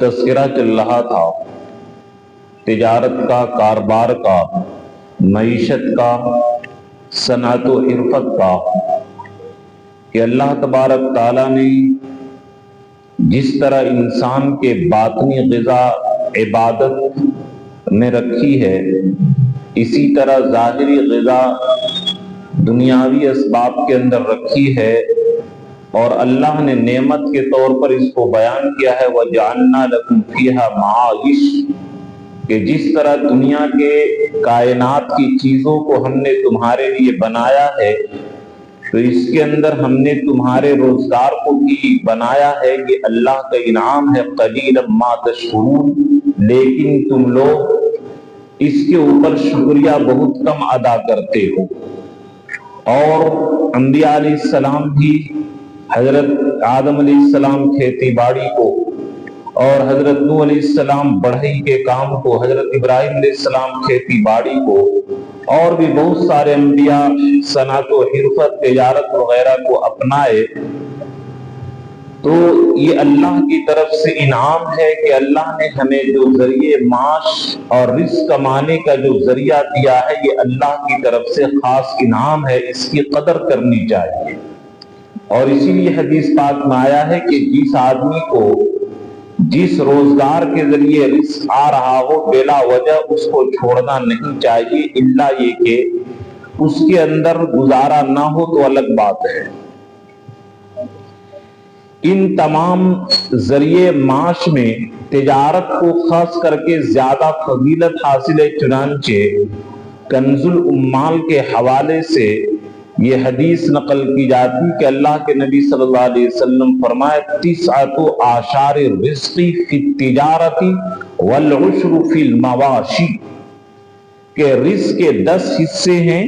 تذکرہ چل رہا تھا تجارت کا، کاروبار کا، معیشت کا، صنعت و حرفت کا، کہ اللہ تبارک تعالیٰ نے جس طرح انسان کے باطنی غذا عبادت میں رکھی ہے، اسی طرح ظاہری غذا دنیاوی اسباب کے اندر رکھی ہے، اور اللہ نے نعمت کے طور پر اس کو بیان کیا ہے وَجَعَلْنَا لَكُمْ فِيهَا مَعَائِشَ، کہ جس طرح دنیا کے کائنات کی چیزوں کو ہم نے تمہارے لیے بنایا ہے، تو اس کے اندر ہم نے تمہارے روزگار کو بھی بنایا ہے۔ یہ اللہ کا انعام ہے، قَلِيلًا مَا تَشْكُرُونَ، لیکن تم لوگ اس کے اوپر شکریہ بہت کم ادا کرتے ہو۔ اور انبیاء علیہ السلام بھی، حضرت آدم علیہ السلام کھیتی باڑی کو، اور حضرت نوح علیہ السلام بڑھئی کے کام کو، حضرت ابراہیم علیہ السلام کھیتی باڑی کو، اور بھی بہت سارے انبیاء صنعت و حرفت، تجارت وغیرہ کو اپنائے۔ تو یہ اللہ کی طرف سے انعام ہے کہ اللہ نے ہمیں جو ذریعے معاش اور رزق کمانے کا جو ذریعہ دیا ہے، یہ اللہ کی طرف سے خاص انعام ہے، اس کی قدر کرنی چاہیے۔ اور اسی لیے حدیث پاک میں آیا ہے کہ جس آدمی کو جس روزگار کے ذریعے رزق آ رہا ہو، بلا وجہ اس کو چھوڑنا نہیں چاہیے، الا یہ کہ اس کے اندر گزارا نہ ہو تو الگ بات ہے۔ ان تمام ذریعے معاش میں تجارت کو خاص کر کے زیادہ فضیلت حاصل ہے، چنانچہ کنز الاموال کے حوالے سے یہ حدیث نقل کی جاتی کہ اللہ کے نبی صلی اللہ علیہ وسلم فرمائے تسعۃ اعشار الرزق فی التجارت والعشر فی المواشی، کہ رزق کے 10 حصے ہیں،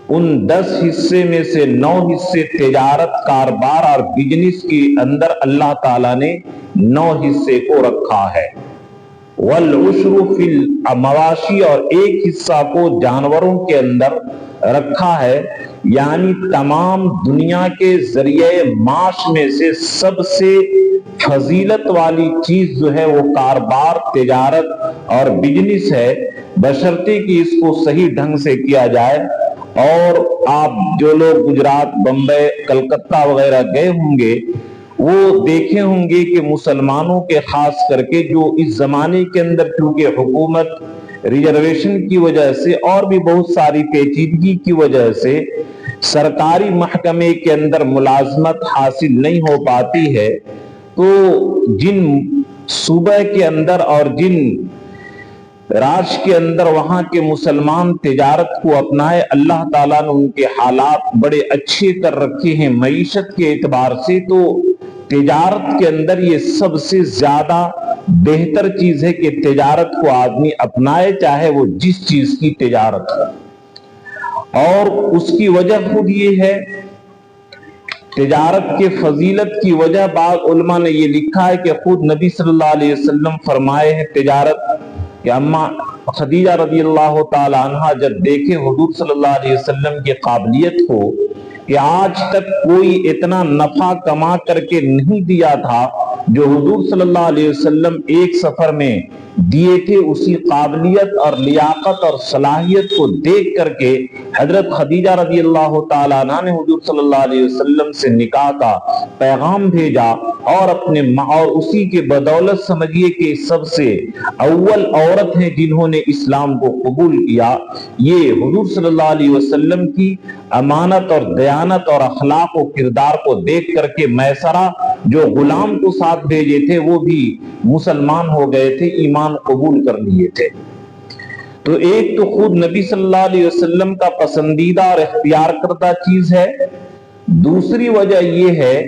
ان 10 حصے میں سے 9 حصے تجارت، کاروبار اور بزنس کے اندر اللہ تعالیٰ نے 9 حصے کو رکھا ہے، والعشر فی المواشی، اور 1 حصہ کو جانوروں کے اندر رکھا ہے۔ یعنی تمام دنیا کے ذریعے معاش میں سے سب سے فضیلت والی چیز جو ہے وہ کاروبار، تجارت اور بزنس ہے، بشرطے کہ اس کو صحیح ڈھنگ سے کیا جائے۔ اور آپ جو لوگ گجرات، بمبئی، کلکتہ وغیرہ گئے ہوں گے، وہ دیکھے ہوں گے کہ مسلمانوں کے خاص کر کے جو اس زمانے کے اندر چونکہ حکومت ریزرویشن کی وجہ سے اور بھی بہت ساری پیچیدگی کی وجہ سے سرکاری محکمے کے اندر ملازمت حاصل نہیں ہو پاتی ہے، تو جن صوبہ کے اندر اور جن راج کے اندر وہاں کے مسلمان تجارت کو اپنائے، اللہ تعالیٰ نے ان کے حالات بڑے اچھے کر رکھے ہیں معیشت کے اعتبار سے۔ تو تجارت کے اندر یہ سب سے زیادہ بہتر چیز ہے کہ تجارت کو آدمی اپنائے، چاہے وہ جس چیز کی تجارت ہو۔ اور اس کی وجہ خود یہ ہے، تجارت کے فضیلت کی وجہ بعض علماء نے یہ لکھا ہے کہ خود نبی صلی اللہ علیہ وسلم فرمائے ہیں تجارت کہ اما خدیجہ رضی اللہ تعالی عنہ جب دیکھے حضور صلی اللہ علیہ وسلم کی قابلیت کو کہ آج تک کوئی اتنا نفع کما کر کے نہیں دیا تھا جو حضور صلی اللہ علیہ وسلم ایک سفر میں دیے تھے، اسی قابلیت اور لیاقت اور صلاحیت کو دیکھ کر کے حضرت خدیجہ رضی اللہ تعالیٰ عنہ نے حضور صلی اللہ علیہ وسلم سے نکاح کا پیغام بھیجا، اور اور اسی کے بدولت سمجھیے کہ سب سے اول عورت ہیں جنہوں نے اسلام کو قبول کیا۔ یہ حضور صلی اللہ علیہ وسلم کی امانت اور دیانت اور اخلاق و کردار کو دیکھ کر کے میسرہ جو غلام کو ساتھ بھیجے تھے وہ بھی مسلمان ہو گئے تھے، ایمان قبول کر لیے تھے۔ تو ایک تو خود نبی صلی اللہ علیہ وسلم کا پسندیدہ اور اختیار کردہ چیز ہے، دوسری وجہ یہ ہے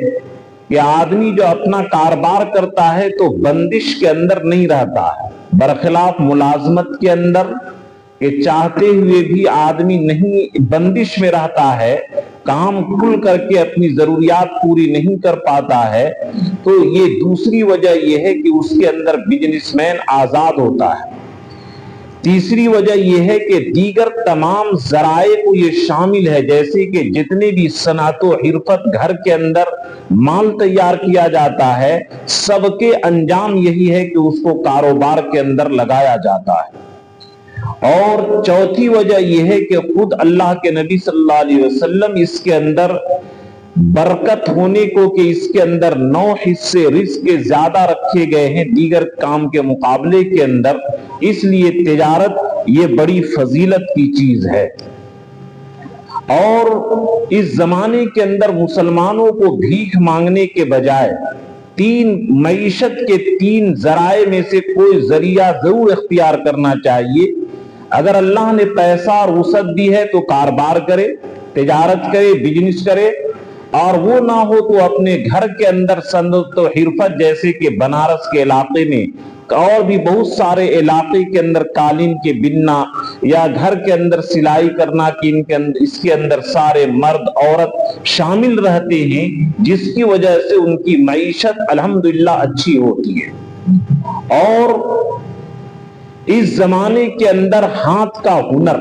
کہ آدمی جو اپنا کاروبار کرتا ہے تو بندش کے اندر نہیں رہتا ہے، برخلاف ملازمت کے اندر کہ چاہتے ہوئے بھی آدمی نہیں بندش میں رہتا ہے، کام کھل کر کے اپنی ضروریات پوری نہیں کر پاتا ہے۔ تو یہ دوسری وجہ یہ ہے کہ اس کے اندر بزنس مین آزاد ہوتا ہے۔ تیسری وجہ یہ ہے کہ دیگر تمام ذرائع کو یہ شامل ہے، جیسے کہ جتنے بھی صنعت و حرفت گھر کے اندر مال تیار کیا جاتا ہے، سب کے انجام یہی ہے کہ اس کو کاروبار کے اندر لگایا جاتا ہے۔ اور چوتھی وجہ یہ ہے کہ خود اللہ کے نبی صلی اللہ علیہ وسلم اس کے اندر برکت ہونے کو کہ اس کے اندر 9 حصے رزق کے زیادہ رکھے گئے ہیں دیگر کام کے مقابلے کے اندر، اس لیے تجارت یہ بڑی فضیلت کی چیز ہے۔ اور اس زمانے کے اندر مسلمانوں کو بھیک مانگنے کے بجائے معیشت کے 3 ذرائع میں سے کوئی ذریعہ ضرور اختیار کرنا چاہیے۔ اگر اللہ نے پیسہ اور وسعت دی ہے تو کاروبار کرے، تجارت کرے، بزنس کرے، اور وہ نہ ہو تو اپنے گھر کے اندر صنعت و حرفت، جیسے کہ بنارس کے علاقے میں اور بھی بہت سارے علاقے کے اندر قالین کے بننا یا گھر کے اندر سلائی کرنا، کہ اس کے اندر سارے مرد عورت شامل رہتے ہیں، جس کی وجہ سے ان کی معیشت الحمدللہ اچھی ہوتی ہے۔ اور اس زمانے کے اندر ہاتھ کا ہنر،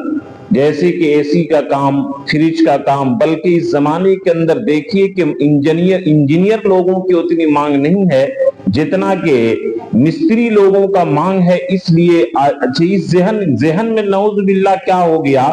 جیسے کہ اے سی کا کام، فریج کا کام، بلکہ اس زمانے کے اندر دیکھیے کہ انجینئر لوگوں کی اتنی مانگ نہیں ہے جتنا کہ مستری لوگوں کا مانگ ہے۔ اس لیے اس ذہن میں نعوذ باللہ کیا ہو گیا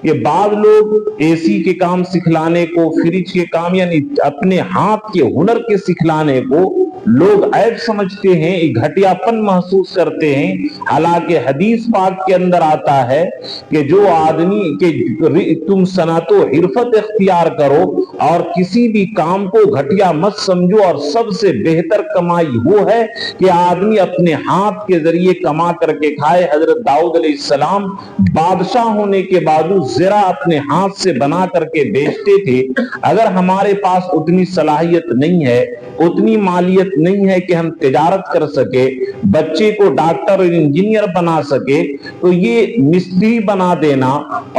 کہ بعض لوگ اے سی کے کام سکھلانے کو، فریج کے کام یعنی اپنے ہاتھ کے ہنر کے سکھلانے کو لوگ عیب سمجھتے ہیں، گھٹیا پن محسوس کرتے ہیں، حالانکہ حدیث پاک کے اندر آتا ہے کہ جو آدمی کہ تم صنعت و حرفت اختیار کرو اور کسی بھی کام کو گھٹیا مت سمجھو، اور سب سے بہتر کمائی وہ ہے کہ آدمی اپنے ہاتھ کے ذریعے کما کر کے کھائے۔ حضرت داؤد علیہ السلام بادشاہ ہونے کے باوجود زرہ اپنے ہاتھ سے بنا کر کے بیچتے تھے۔ اگر ہمارے پاس اتنی صلاحیت نہیں ہے، اتنی مالیت نہیں ہے کہ ہم تجارت کر سکے، بچے کو ڈاکٹر اور انجینئر بنا سکے، تو یہ مستری بنا دینا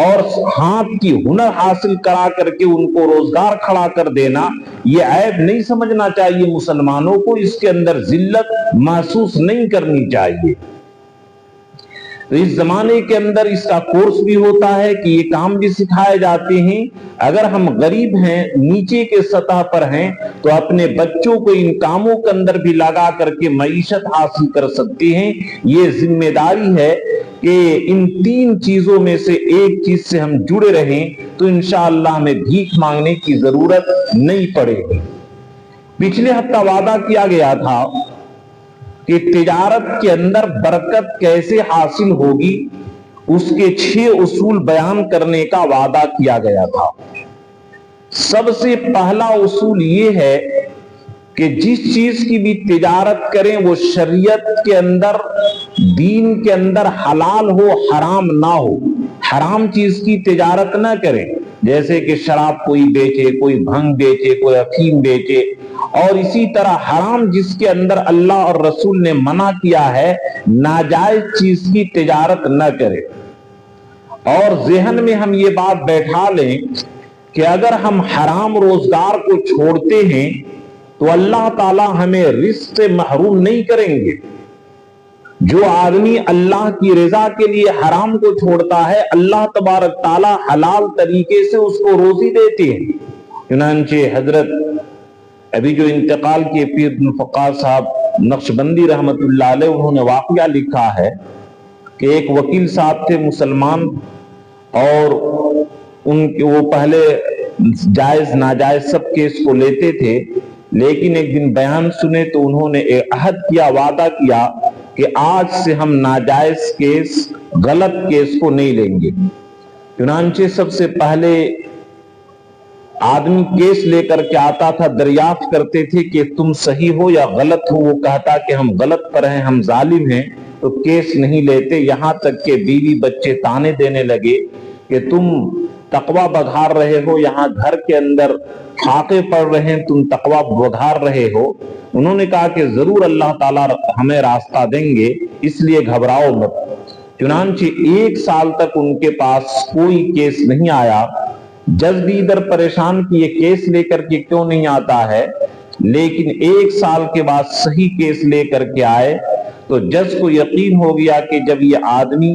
اور ہاتھ کی ہنر حاصل کرا کر کے ان کو روزگار کھڑا کر دینا، یہ عیب نہیں سمجھنا چاہیے مسلمانوں کو، اس کے اندر ذلت محسوس نہیں کرنی چاہیے۔ اس زمانے کے اندر اس کا کورس بھی ہوتا ہے کہ یہ کام بھی سکھائے جاتے ہیں۔ اگر ہم غریب ہیں، نیچے کے سطح پر ہیں، تو اپنے بچوں کو ان کاموں کے اندر بھی لگا کر کے معیشت حاصل کر سکتے ہیں۔ یہ ذمہ داری ہے کہ ان 3 چیزوں میں سے ایک چیز سے ہم جڑے رہیں تو انشاءاللہ ہمیں بھیک مانگنے کی ضرورت نہیں پڑے گی۔ پچھلے ہفتہ وعدہ کیا گیا تھا کہ تجارت کے اندر برکت کیسے حاصل ہوگی، اس کے 6 اصول بیان کرنے کا وعدہ کیا گیا تھا۔ سب سے پہلا اصول یہ ہے کہ جس چیز کی بھی تجارت کریں وہ شریعت کے اندر، دین کے اندر حلال ہو، حرام نہ ہو۔ حرام چیز کی تجارت نہ کریں، جیسے کہ شراب کوئی بیچے، کوئی بھنگ بیچے، کوئی افیم بیچے، اور اسی طرح حرام جس کے اندر اللہ اور رسول نے منع کیا ہے، ناجائز چیز کی تجارت نہ کرے۔ اور ذہن میں ہم یہ بات بیٹھا لیں کہ اگر ہم حرام روزگار کو چھوڑتے ہیں تو اللہ تعالی ہمیں رزق سے محروم نہیں کریں گے۔ جو آدمی اللہ کی رضا کے لیے حرام کو چھوڑتا ہے، اللہ تبارک تعالی حلال طریقے سے اس کو روزی دیتے ہیں۔ چنانچہ حضرت ابھی جو انتقال کیے پیر الفقار صاحب نقشبندی رحمت اللہ علیہ، انہوں نے واقعہ لکھا ہے کہ ایک وکیل صاحب تھے مسلمان، اور وہ پہلے جائز ناجائز سب کیس کو لیتے تھے، لیکن ایک دن بیان سنے تو انہوں نے عہد کیا، وعدہ کیا کہ آج سے ہم ناجائز کیس، غلط کیس کو نہیں لیں گے۔ چنانچہ سب سے پہلے آدمی کیس لے کر کے آتا تھا، دریافت کرتے تھے کہ تم صحیح ہو یا غلط ہو، وہ کہتا کہ ہم غلط پر ہیں، ہم ظالم ہیں، تو کیس نہیں لیتے۔ یہاں تک کہ بیوی بچے تانے دینے لگے کہ تم تقوی بگھار رہے ہو، یہاں گھر کے اندر فاقے پڑ رہے ہیں، تم تقوی بگھار رہے ہو۔ انہوں نے کہا کہ ضرور اللہ تعالیٰ ہمیں راستہ دیں گے، اس لیے گھبراؤ مت۔ چنانچہ 1 سال تک ان کے پاس کوئی کیس نہیں آیا۔ جج بھی ادھر پریشان کہ یہ کیس لے کر کے کیوں نہیں آتا ہے، لیکن 1 سال کے بعد صحیح کیس لے کر کے آئے تو جج کو یقین ہو گیا کہ جب یہ آدمی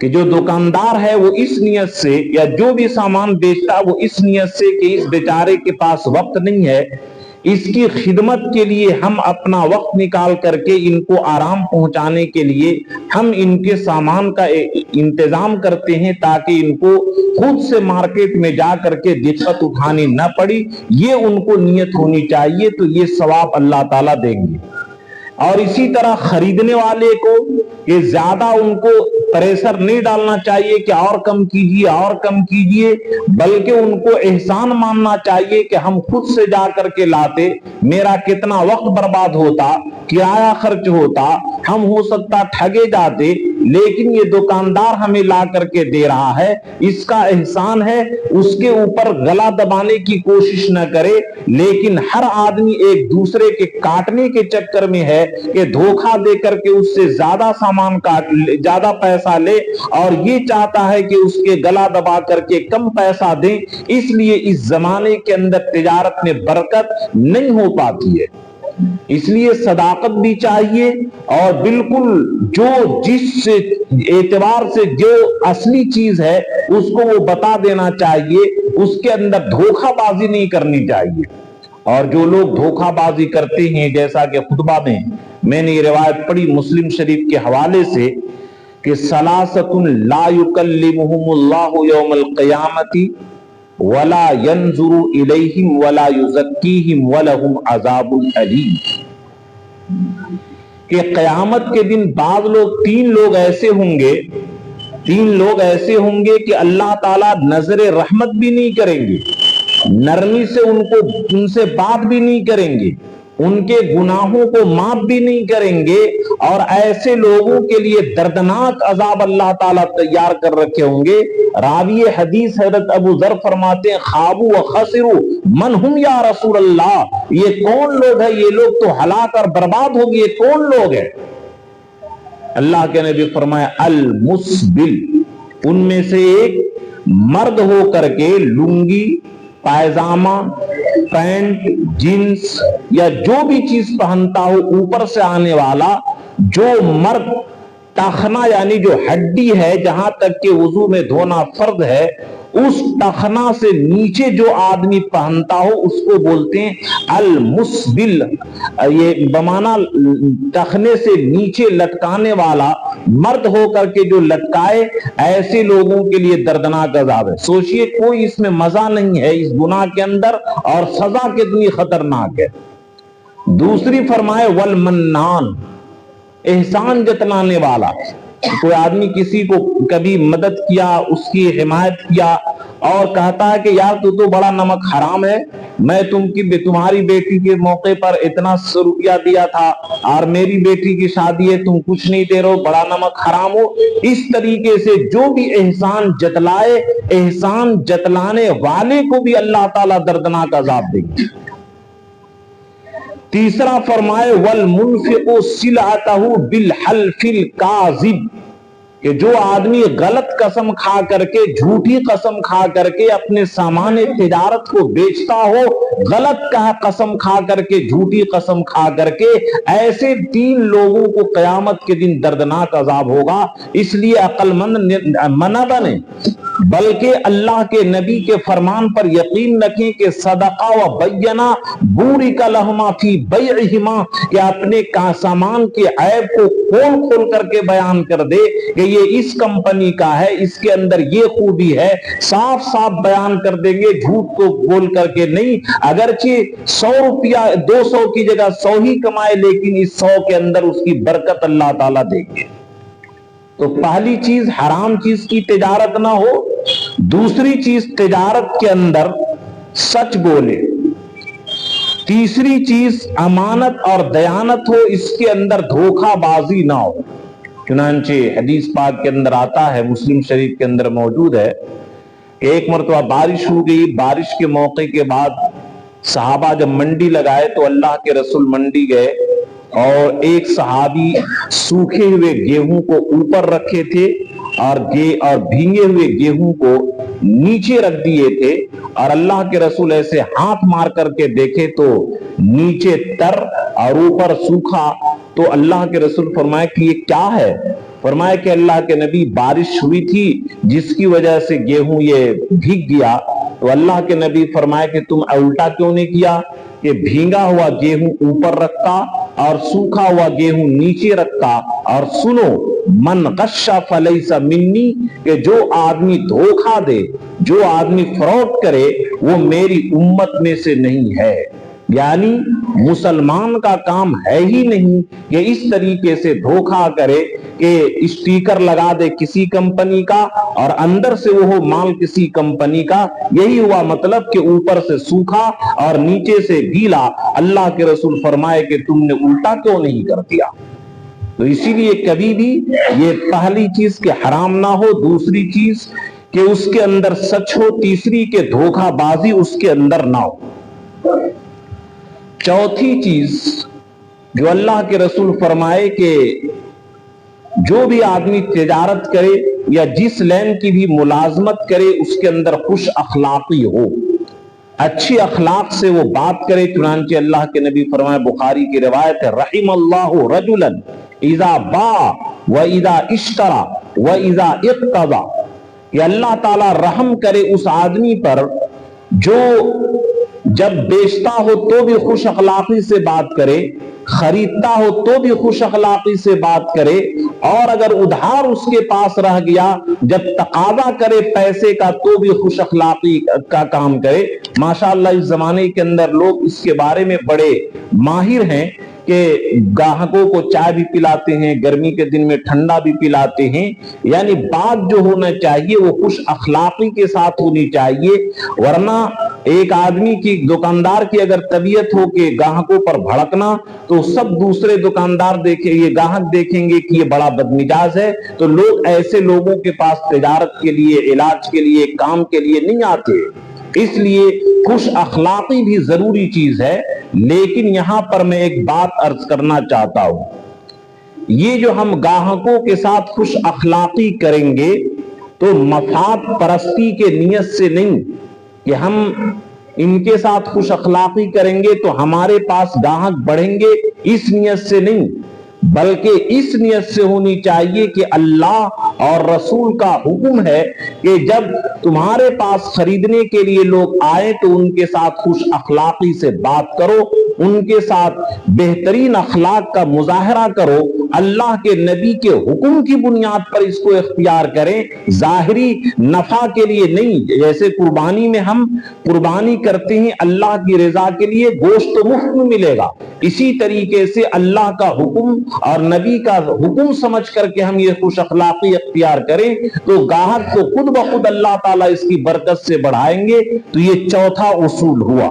کہ جو دکاندار ہے وہ اس نیت سے، یا جو بھی سامان بیچتا وہ اس نیت سے کہ اس بیچارے کے پاس وقت نہیں ہے، اس کی خدمت کے لیے ہم اپنا وقت نکال کر کے ان کو آرام پہنچانے کے لیے ہم ان کے سامان کا انتظام کرتے ہیں تاکہ ان کو خود سے مارکیٹ میں جا کر کے دقت اٹھانی نہ پڑی، یہ ان کو نیت ہونی چاہیے، تو یہ ثواب اللہ تعالیٰ دیں گے۔ اور اسی طرح خریدنے والے کو یہ زیادہ ان کو پریشر نہیں ڈالنا چاہیے کہ اور کم کیجیے اور کم کیجیے، بلکہ ان کو احسان ماننا چاہیے کہ ہم خود سے جا کر کے لاتے، میرا کتنا وقت برباد ہوتا، کرایہ خرچ ہوتا، ہم ہو سکتا ٹھگے جاتے، لیکن یہ دکاندار ہمیں لا کر کے دے رہا ہے، اس کا احسان ہے، اس کے اوپر گلا دبانے کی کوشش نہ کرے۔ لیکن ہر آدمی ایک دوسرے کے کاٹنے کے چکر میں ہے کہ دھوکہ دے کر کے اس سے زیادہ سامان کاٹ لے، زیادہ پیسہ لے، اور یہ چاہتا ہے کہ اس کے گلا دبا کر کے کم پیسہ دیں، اس لیے اس زمانے کے اندر تجارت میں برکت نہیں ہو پاتی ہے۔ اس لیے صداقت بھی چاہیے، اور بالکل جو جس اعتبار سے جو اصلی چیز ہے اس کو وہ بتا دینا چاہیے، اس کے اندر دھوکہ بازی نہیں کرنی چاہیے۔ اور جو لوگ دھوکہ بازی کرتے ہیں، جیسا کہ خطبہ میں نے یہ روایت پڑھی مسلم شریف کے حوالے سے کہ ثلاثۃ لا یکلمہم اللہ یوم القیامۃ ولا ينظر الیہم ولا یزکیہم ولہم عذاب الیم، کہ قیامت کے دن بعض لوگ تین لوگ ایسے ہوں گے کہ اللہ تعالیٰ نظر رحمت بھی نہیں کریں گے، نرمی سے ان سے بات بھی نہیں کریں گے، ان کے گناہوں کو معاف بھی نہیں کریں گے، اور ایسے لوگوں کے لیے دردناک عذاب اللہ تعالیٰ تیار کر رکھے ہوں گے۔ راوی حدیث حضرت ابو ذر فرماتے ہیں خابوا وخسروا من ہم یا رسول اللہ، یہ کون لوگ ہیں؟ یہ لوگ تو ہلاک اور برباد ہو گئے، یہ کون لوگ ہیں؟ اللہ کے نبی فرمایا المسبل، ان میں سے ایک مرد ہو کر کے لنگی، پائجامہ، پینٹ، جینس یا جو بھی چیز پہنتا ہو اوپر سے آنے والا، جو مرد ٹخنا یعنی جو ہڈی ہے جہاں تک کہ وضو میں دھونا فرض ہے، اس ٹخنا سے نیچے جو آدمی پہنتا ہو اس کو بولتے ہیں المسبل، یہ بمعنی ٹخنے سے نیچے لٹکانے والا مرد ہو کر کے جو لٹکائے، ایسے لوگوں کے لیے دردناک عذاب ہے۔ سوچئے کوئی اس میں مزہ نہیں ہے اس گناہ کے اندر، اور سزا کتنی خطرناک ہے۔ دوسری فرمائے والمنان، احسان جتلانے والا، کوئی آدمی کسی کو کبھی مدد کیا، اس کی حمایت کیا، اور کہتا ہے کہ یار تو بڑا نمک حرام ہے، میں تمہاری بیٹی کے موقع پر اتنا روپیہ دیا تھا، اور میری بیٹی کی شادی ہے تم کچھ نہیں دے رہے ہو، بڑا نمک حرام ہو۔ اس طریقے سے جو بھی احسان جتلائے، احسان جتلانے والے کو بھی اللہ تعالیٰ دردناک عذاب دے گا۔ تیسرا فرمائے والمنفق سلعتہ بالحلف الکاذب، کہ جو آدمی غلط قسم کھا کر کے، جھوٹی قسم کھا کر کے اپنے سامان تجارت کو بیچتا ہو، غلط قسم کھا کر کے، جھوٹی قسم کھا کر کے، ایسے تین لوگوں کو قیامت کے دن دردناک عذاب ہوگا۔ اس لیے عقل مند نہ بنے، بلکہ اللہ کے نبی کے فرمان پر یقین رکھیں کہ صدقہ و بینہ بورک لہما فی بیعہما، کہ اپنے سامان کے عیب کو کھول کر کے بیان کر دے کہ یہ اس کمپنی کا ہے، اس کے اندر یہ خوبی ہے، صاف صاف بیان کر دیں گے، جھوٹ کو بول کر کے نہیں۔ اگرچہ 100 روپیہ 200 کی جگہ 100 ہی کمائے، لیکن اس 100 کے اندر اس کی برکت اللہ تعالیٰ دے گے۔ تو پہلی چیز حرام چیز کی تجارت نہ ہو، دوسری چیز تجارت کے اندر سچ بولے، تیسری چیز امانت اور دیانت ہو، اس کے اندر دھوکہ بازی نہ ہو۔ چنانچہ حدیث پاک کے اندر آتا ہے، مسلم شریف کے اندر موجود ہے کہ ایک مرتبہ بارش ہو گئی، بارش کے موقع کے بعد صحابہ جب منڈی لگائے تو اللہ کے رسول منڈی گئے، اور ایک صحابی سوکھے ہوئے گیہوں کو اوپر رکھے تھے، اور بھیگے ہوئے گیہوں کو نیچے رکھ دیے تھے، اور اللہ کے رسول ایسے ہاتھ مار کر کے دیکھے تو نیچے تر اور اوپر سوکھا۔ تو اللہ کے رسول فرمائے کہ یہ کیا ہے؟ فرمایا کہ اللہ کے نبی بارش ہوئی تھی جس کی وجہ سے گیہوں یہ بھیگ گیا، تو اللہ کے نبی فرمایا کہ تم الٹا کیوں نہیں کیا کہ بھیگا ہوا گیہوں اوپر رکھتا اور سوکھا ہوا گیہوں نیچے رکھتا، اور سنو من غش فلیس منی، کہ جو آدمی دھوکا دے، جو آدمی فراڈ کرے، وہ میری امت میں سے نہیں ہے۔ یعنی مسلمان کا کام ہے ہی نہیں کہ اس طریقے سے دھوکا کرے کہ اسٹیکر لگا دے کسی کمپنی کا اور اندر سے وہ مال کسی کمپنی کا۔ یہی ہوا مطلب کہ اوپر سے سوکھا اور نیچے سے گیلا۔ اللہ کے رسول فرمائے کہ تم نے الٹا کیوں نہیں کر دیا؟ تو اسی لیے کبھی بھی یہ پہلی چیز کہ حرام نہ ہو، دوسری چیز کہ اس کے اندر سچ ہو، تیسری کہ دھوکہ بازی اس کے اندر نہ ہو۔ چوتھی چیز جو اللہ کے رسول فرمائے کہ جو بھی آدمی تجارت کرے یا جس لین کی بھی ملازمت کرے اس کے اندر خوش اخلاقی ہو، اچھی اخلاق سے وہ بات کرے۔ چنانچہ اللہ کے نبی فرمائے، بخاری کی روایت ہے، رحم اللہ رجلا اذا باع و اذا اشترى و اذا اقتضى، کہ اللہ تعالیٰ رحم کرے اس آدمی پر جو جب بیچتا ہو تو بھی خوش اخلاقی سے بات کرے، خریدتا ہو تو بھی خوش اخلاقی سے بات کرے، اور اگر ادھار اس کے پاس رہ گیا جب تقاضا کرے پیسے کا تو بھی خوش اخلاقی کا کام کرے۔ ماشاءاللہ اس زمانے کے اندر لوگ اس کے بارے میں بڑے ماہر ہیں کہ گاہکوں کو چائے بھی پلاتے ہیں، گرمی کے دن میں ٹھنڈا بھی پلاتے ہیں۔ یعنی بات جو ہونا چاہیے وہ خوش اخلاقی کے ساتھ ہونی چاہیے، ورنہ ایک آدمی کی دکاندار کی اگر طبیعت ہو کہ گاہکوں پر بھڑکنا، تو سب دوسرے دکاندار دیکھیں، یہ گاہک دیکھیں گے کہ یہ بڑا بدمزاج ہے، تو لوگ ایسے لوگوں کے پاس تجارت کے لیے، علاج کے لیے، کام کے لیے نہیں آتے۔ اس لیے خوش اخلاقی بھی ضروری چیز ہے۔ لیکن یہاں پر میں ایک بات عرض کرنا چاہتا ہوں، یہ جو ہم گاہکوں کے ساتھ خوش اخلاقی کریں گے تو مفاد پرستی کے نیت سے نہیں کہ ہم ان کے ساتھ خوش اخلاقی کریں گے تو ہمارے پاس گاہک بڑھیں گے، اس نیت سے نہیں، بلکہ اس نیت سے ہونی چاہیے کہ اللہ اور رسول کا حکم ہے کہ جب تمہارے پاس خریدنے کے لیے لوگ آئے تو ان کے ساتھ خوش اخلاقی سے بات کرو، ان کے ساتھ بہترین اخلاق کا مظاہرہ کرو، اللہ کے نبی کے حکم کی بنیاد پر اس کو اختیار کریں، ظاہری نفع کے لیے نہیں۔ جیسے قربانی میں ہم قربانی کرتے ہیں اللہ کی رضا کے لیے، گوشت تو مفت میں ملے گا، اسی طریقے سے اللہ کا حکم اور نبی کا حکم سمجھ کر کے ہم یہ خوش اخلاقی اختیار کریں تو گاہک کو خود بخود اللہ تعالیٰ اس کی برکت سے بڑھائیں گے۔ تو یہ چوتھا اصول ہوا۔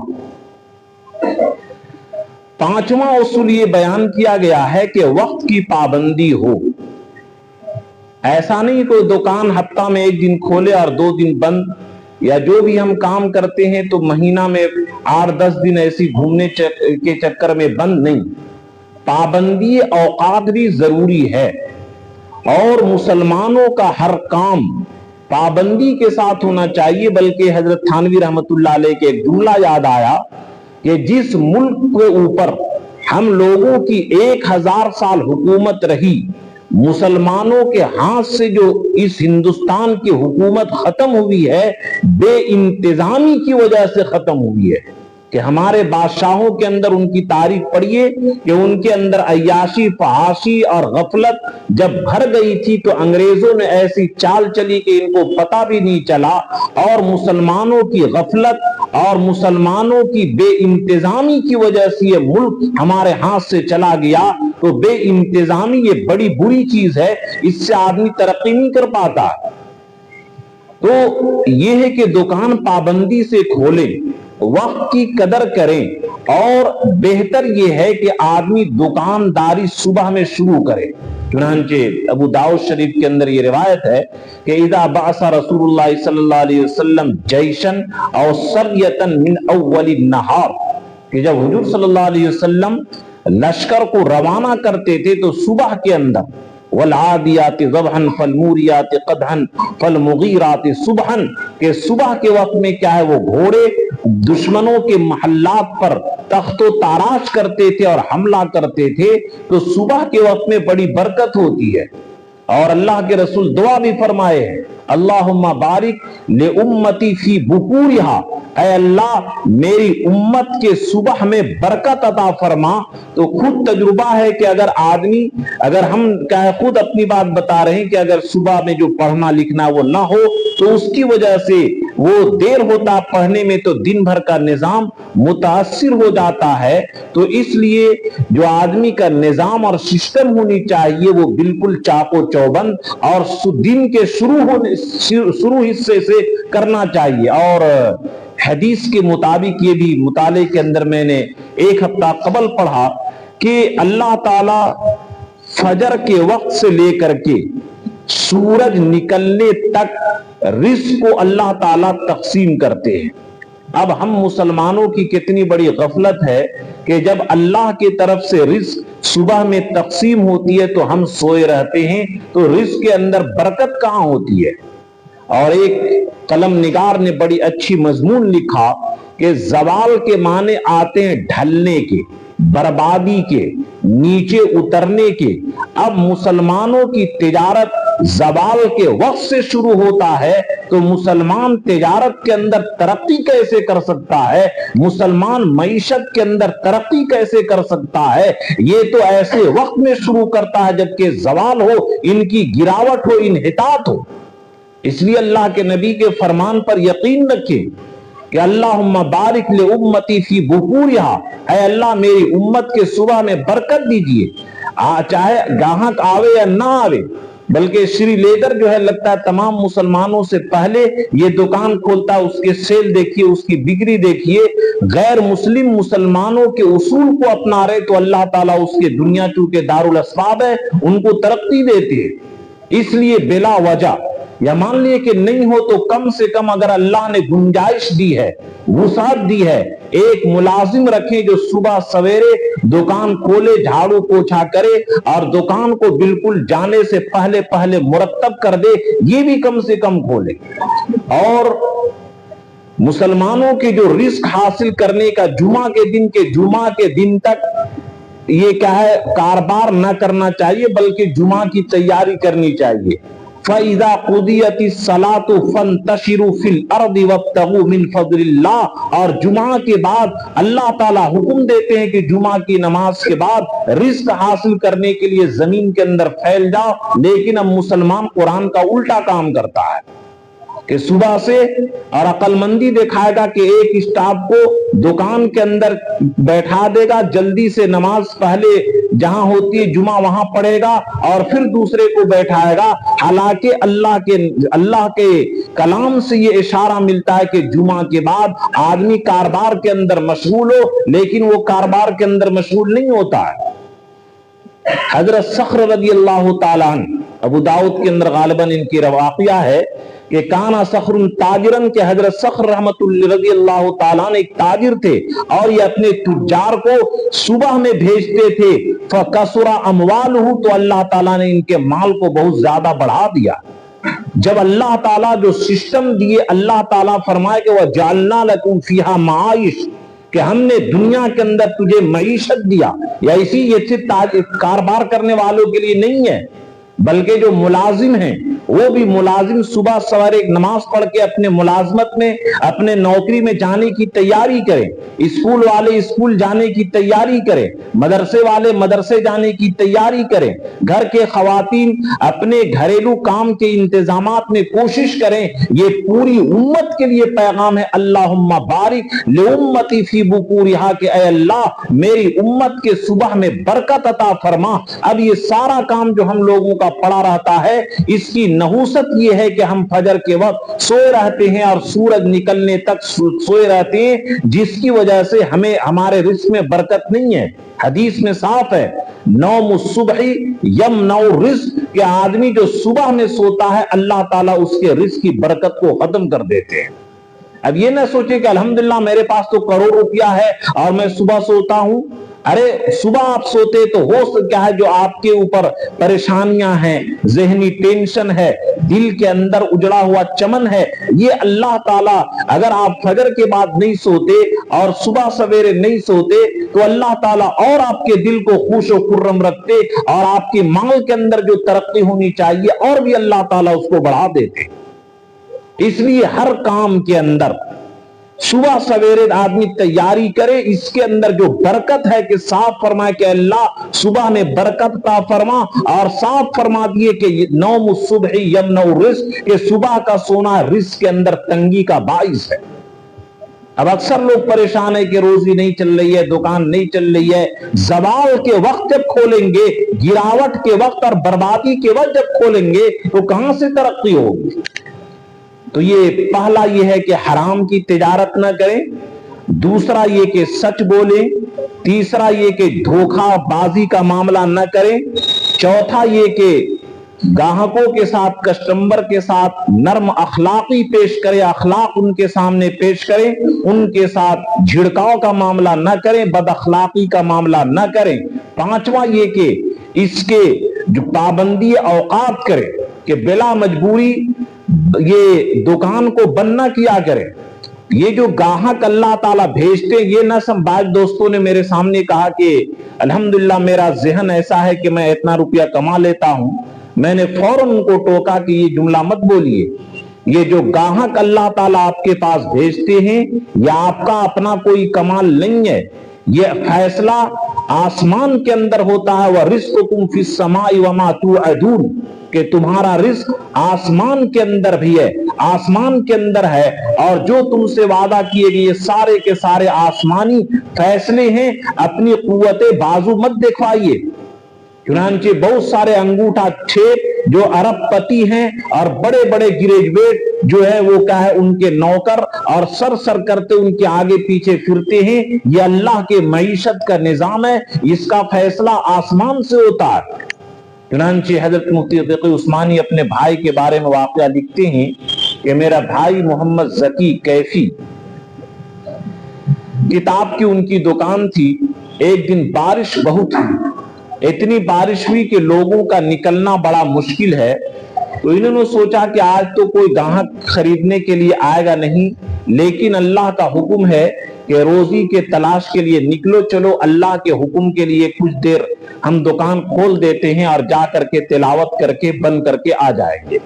پانچواں اصول یہ بیان کیا گیا ہے کہ وقت کی پابندی ہو۔ ایسا نہیں کوئی دکان ہفتہ میں ایک دن کھولے اور 2 دن بند، یا جو بھی ہم کام کرتے ہیں تو مہینہ میں 8-10 دن ایسی گھومنے کے چکر میں بند نہیں۔ پابندی اوقات بھی ضروری ہے، اور مسلمانوں کا ہر کام پابندی کے ساتھ ہونا چاہیے۔ بلکہ حضرت تھانوی رحمت اللہ علیہ کے ایک جملہ یاد آیا کہ جس ملک کے اوپر ہم لوگوں کی 1000 سال حکومت رہی، مسلمانوں کے ہاتھ سے جو اس ہندوستان کی حکومت ختم ہوئی ہے، بے انتظامی کی وجہ سے ختم ہوئی ہے۔ کہ ہمارے بادشاہوں کے اندر ان کی تاریخ پڑھیے کہ ان کے اندر عیاشی، فحاشی اور غفلت جب بھر گئی تھی تو انگریزوں نے ایسی چال چلی کہ ان کو پتہ بھی نہیں چلا، اور مسلمانوں کی غفلت اور مسلمانوں کی بے انتظامی کی وجہ سے یہ ملک ہمارے ہاتھ سے چلا گیا۔ تو بے انتظامی یہ بڑی بری چیز ہے، اس سے آدمی ترقی نہیں کر پاتا۔ تو یہ ہے کہ دکان پابندی سے کھولیں، وقت کی قدر کریں، اور بہتر یہ ہے کہ آدمی دکانداری صبح میں شروع کرے۔ چنانچہ ابو داؤد شریف کے اندر یہ روایت ہے کہ اذا بعث رسول اللہ صلی اللہ علیہ وسلم جیشن او سریتا من اول النہار، کہ جب حضور صلی اللہ علیہ وسلم لشکر کو روانہ کرتے تھے تو صبح کے اندر والعادیات ضبحا فالموریات قدحا فالمغیرات صبحا، کہ صبح کے وقت میں کیا ہے وہ گھوڑے دشمنوں کے محلات پر تخت و تاراج کرتے تھے اور حملہ کرتے تھے، تو صبح کے وقت میں بڑی برکت ہوتی ہے۔ اور اللہ کے رسول دعا بھی فرمائے ہیں، اللہم بارک لأمتی فی بکورہا، اے اللہ میری امت کے صبح میں برکت عطا فرما۔ تو خود تجربہ ہے کہ اگر ہم خود اپنی بات بتا رہے ہیں کہ اگر صبح میں جو پڑھنا لکھنا وہ نہ ہو تو اس کی وجہ سے وہ دیر ہوتا پڑھنے میں تو دن بھر کا نظام متاثر ہو جاتا ہے۔ تو اس لیے جو آدمی کا نظام اور سسٹم ہونی چاہیے وہ بالکل چاق و چوبند اور دن کے شروع حصے سے کرنا چاہیے۔ اور حدیث کے مطابق یہ بھی مطالعے کے اندر میں نے ایک ہفتہ قبل پڑھا کہ اللہ تعالی فجر کے وقت سے لے کر کے سورج نکلنے تک رزق کو اللہ تعالیٰ تقسیم کرتے ہیں۔ اب ہم مسلمانوں کی کتنی بڑی غفلت ہے کہ جب اللہ کی طرف سے رزق صبح میں تقسیم ہوتی ہے تو ہم سوئے رہتے ہیں، تو رزق کے اندر برکت کہاں ہوتی ہے؟ اور ایک قلم نگار نے بڑی اچھی مضمون لکھا کہ زوال کے معنی آتے ہیں ڈھلنے کے، بربادی کے، نیچے اترنے کے۔ اب مسلمانوں کی تجارت زوال کے وقت سے شروع ہوتا ہے تو مسلمان تجارت کے اندر ترقی کیسے کر سکتا ہے؟ مسلمان معیشت کے اندر ترقی کیسے کر سکتا ہے؟ یہ تو ایسے وقت میں شروع کرتا ہے جبکہ زوال ہو، ان کی گراوٹ ہو، انحطاط ہو۔ اس لیے اللہ کے نبی کے فرمان پر یقین رکھیں کہ اللہم بارک لأمتی فی بکورہا، اے اللہ میری امت کے صبح میں برکت دیجئے، چاہے گاہک آوے یا نہ آوے۔ بلکہ شری لیدر جو ہے لگتا ہے تمام مسلمانوں سے پہلے یہ دکان کھولتا، اس کے سیل دیکھیے، اس کی بکری دیکھیے، غیر مسلم مسلمانوں کے اصول کو اپنا رہے تو اللہ تعالیٰ اس کے دنیا چونکہ دارالاسباب ہے ان کو ترقی دیتے ہیں۔ اس لیے بلا وجہ یا مان لیے کہ نہیں ہو تو کم سے کم اگر اللہ نے گنجائش دی ہے، وسعت دی ہے، ایک ملازم رکھیں جو صبح سویرے دکان کھولے، جھاڑو پوچھا کرے اور دکان کو بالکل جانے سے پہلے مرتب کر دے، یہ بھی کم سے کم کھولے۔ اور مسلمانوں کے جو رزق حاصل کرنے کا جمعہ کے دن تک یہ کیا ہے کاروبار نہ کرنا چاہیے بلکہ جمعہ کی تیاری کرنی چاہیے۔ فَإِذَا قُضِيَتِ الصَّلَاةُ فَانْتَشِرُوا فِي الْأَرْضِ وَابْتَغُوا مِنْ فَضْلِ اللَّهِ۔ اور جمعہ کے بعد اللہ تعالیٰ حکم دیتے ہیں کہ جمعہ کی نماز کے بعد رزق حاصل کرنے کے لیے زمین کے اندر پھیل جاؤ، لیکن اب مسلمان قرآن کا الٹا کام کرتا ہے کہ صبح سے اور عقل مندی دکھائے گا کہ ایک اسٹاف کو دکان کے اندر بیٹھا دے گا، جلدی سے نماز پہلے جہاں ہوتی ہے جمعہ وہاں پڑھے گا اور پھر دوسرے کو بیٹھائے گا۔ حالانکہ اللہ کے کلام سے یہ اشارہ ملتا ہے کہ جمعہ کے بعد آدمی کاروبار کے اندر مشغول ہو، لیکن وہ کاروبار کے اندر مشغول نہیں ہوتا ہے۔ حضرت صخر رضی اللہ تعالیٰ عنہ، ابو داؤد کے اندر غالباً ان کی واقعہ ہے کہ کانا صخر تاجرن، کے حضرت صخر رحمت اللہ رضی اللہ تعالیٰ نے ایک تاجر تھے اور یہ اپنے تجار کو صبح میں بھیجتے تھے۔ فَكَسُرَ أَمْوَالُهُ، تو اللہ تعالیٰ نے ان کے مال کو بہت زیادہ بڑھا دیا۔ جب اللہ تعالیٰ جو سسٹم دیے، اللہ تعالیٰ فرمائے کہ وَجَعَلْنَا لَكُمْ فِيهَا مَعَائِشَ، کہ ہم نے دنیا کے اندر تجھے معیشت دیا۔ یا یہ صرف کاروبار کرنے والوں کے لیے نہیں ہے بلکہ جو ملازم ہیں وہ بھی ملازم صبح سویرے نماز پڑھ کے اپنے ملازمت میں اپنے نوکری میں جانے کی تیاری کریں، اسکول والے اسکول جانے کی تیاری کریں، مدرسے والے مدرسے جانے کی تیاری کریں، گھر کے خواتین اپنے گھریلو کام کے انتظامات میں کوشش کریں۔ یہ پوری امت کے لیے پیغام ہے اللہم بارک لامتی فی بکورہا، کہ اے اللہ میری امت کے صبح میں برکت عطا فرما۔ اب یہ سارا کام جو ہم لوگوں کا پڑا رہتا ہے، اس کی نحوست یہ ہے کہ ہم فجر کے وقت سوئے رہتے ہیں اور سورج نکلنے تک سوئے رہتے ہیں، جس کی وجہ سے ہمارے رزق میں برکت نہیں ہے۔ حدیث میں صاف ہے نوم الصبح یمنع الرزق، کہ آدمی جو صبح میں سوتا ہے اللہ تعالیٰ اس کے رزق کی برکت کو ختم کر دیتے ہیں۔ اب یہ نہ سوچے کہ الحمدللہ میرے پاس تو کروڑ روپیہ ہے اور میں صبح سوتا ہوں. ارے صبح آپ سوتے تو ہو کیا ہے جو آپ کے اوپر پریشانیاں ہیں, ذہنی ٹینشن ہے, دل کے اندر اجڑا ہوا چمن ہے, یہ اللہ تعالیٰ اگر آپ فجر کے بعد نہیں سوتے اور صبح سویرے نہیں سوتے تو اللہ تعالیٰ اور آپ کے دل کو خوش و خرم رکھتے اور آپ کے مال کے اندر جو ترقی ہونی چاہیے اور بھی اللہ تعالیٰ اس کو بڑھا دیتے. اس لیے ہر کام کے اندر صبح سویرے آدمی تیاری کرے, اس کے اندر جو برکت ہے کہ صاف فرمائے کہ اللہ صبح میں برکت عطا فرما, اور صاف فرما دیے کہ نوم الصبح یمنع الرزق, کہ صبح کا سونا رزق کے اندر تنگی کا باعث ہے. اب اکثر لوگ پریشان ہے کہ روزی نہیں چل رہی ہے, دکان نہیں چل رہی ہے. زوال کے وقت جب کھولیں گے, گراوٹ کے وقت اور بربادی کے وقت جب کھولیں گے تو کہاں سے ترقی ہوگی؟ تو یہ پہلا یہ ہے کہ حرام کی تجارت نہ کریں, دوسرا یہ کہ سچ بولیں, تیسرا یہ کہ دھوکہ بازی کا معاملہ نہ کریں, چوتھا یہ کہ گاہکوں کے ساتھ, کسٹمر کے ساتھ نرم اخلاقی پیش کریں, اخلاق ان کے سامنے پیش کریں, ان کے ساتھ جھڑکاؤ کا معاملہ نہ کریں, بد اخلاقی کا معاملہ نہ کریں. پانچواں یہ کہ اس کے جو پابندی اوقات کریں کہ بلا مجبوری یہ دکان کو بند نہ کیا کرے. یہ جو گاہک اللہ تعالیٰ بھیجتے یہ نہ بعض دوستوں نے میرے سامنے کہا کہ الحمدللہ میرا ذہن ایسا ہے کہ میں اتنا روپیہ کما لیتا ہوں. میں نے فوراً ان کو ٹوکا کہ یہ جملہ مت بولیے. یہ جو گاہک اللہ تعالیٰ آپ کے پاس بھیجتے ہیں یہ آپ کا اپنا کوئی کمال نہیں ہے, یہ فیصلہ آسمان کے اندر ہوتا ہے. وَرِزْقُكُمْ فِي السَّمَاءِ وَمَا تُوعَدُونَ, کہ تمہارا رزق آسمان کے اندر بھی ہے, آسمان کے اندر ہے, اور جو تم سے وعدہ کیے گئے یہ سارے کے سارے آسمانی فیصلے ہیں. اپنی قوت بازو مت دکھوائیے. چنانچہ بہت سارے انگوٹھا چھیپ جو ارب پتی ہیں اور بڑے بڑے گریجویٹ جو ہے وہ کیا ہے ان کے نوکر اور سر کرتے ان کے آگے پیچھے پھرتے ہیں. یہ اللہ کے معیشت کا نظام ہے, اس کا فیصلہ آسمان سے ہوتا ہے. چنانچہ حضرت مفتی تقی عثمانی اپنے بھائی کے بارے میں واقعہ لکھتے ہیں کہ میرا بھائی محمد ذکی کیفی, کتاب کی ان کی دکان تھی. ایک دن بارش بہت ہوئی, اتنی بارش ہوئی کہ لوگوں کا نکلنا بڑا مشکل ہے. تو انہوں نے سوچا کہ آج تو کوئی گاہک خریدنے کے لیے آئے گا نہیں, لیکن اللہ کا حکم ہے کہ روزی کے تلاش کے لیے نکلو, چلو اللہ کے حکم کے لیے کچھ دیر ہم دکان کھول دیتے ہیں اور جا کر کے تلاوت کر کے بند کر کے آ جائیں گے.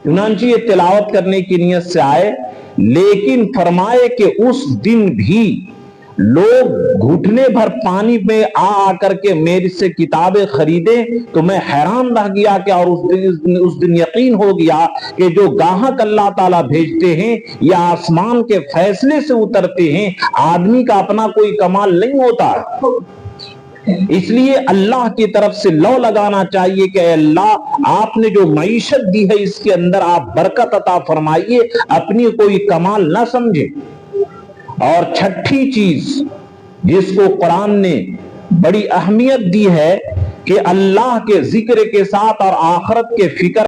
چنانچہ یہ تلاوت کرنے کی نیت سے آئے, لیکن فرمائے کہ اس دن بھی لوگ گھٹنے بھر پانی میں آ کر کے میرے سے کتابیں خریدیں. تو میں حیران رہ گیا کہ اور اس دن یقین ہو گیا کہ جو گاہک اللہ تعالیٰ بھیجتے ہیں یہ آسمان کے فیصلے سے اترتے ہیں, آدمی کا اپنا کوئی کمال نہیں ہوتا. اس لیے اللہ کی طرف سے لو لگانا چاہیے کہ اے اللہ آپ نے جو معیشت دی ہے اس کے اندر آپ برکت عطا فرمائیے, اپنی کوئی کمال نہ سمجھے. اور چھٹی چیز جس کو قرآن نے بڑی اہمیت دی ہے کہ اللہ کے ذکر کے ساتھ اور آخرت کے فکر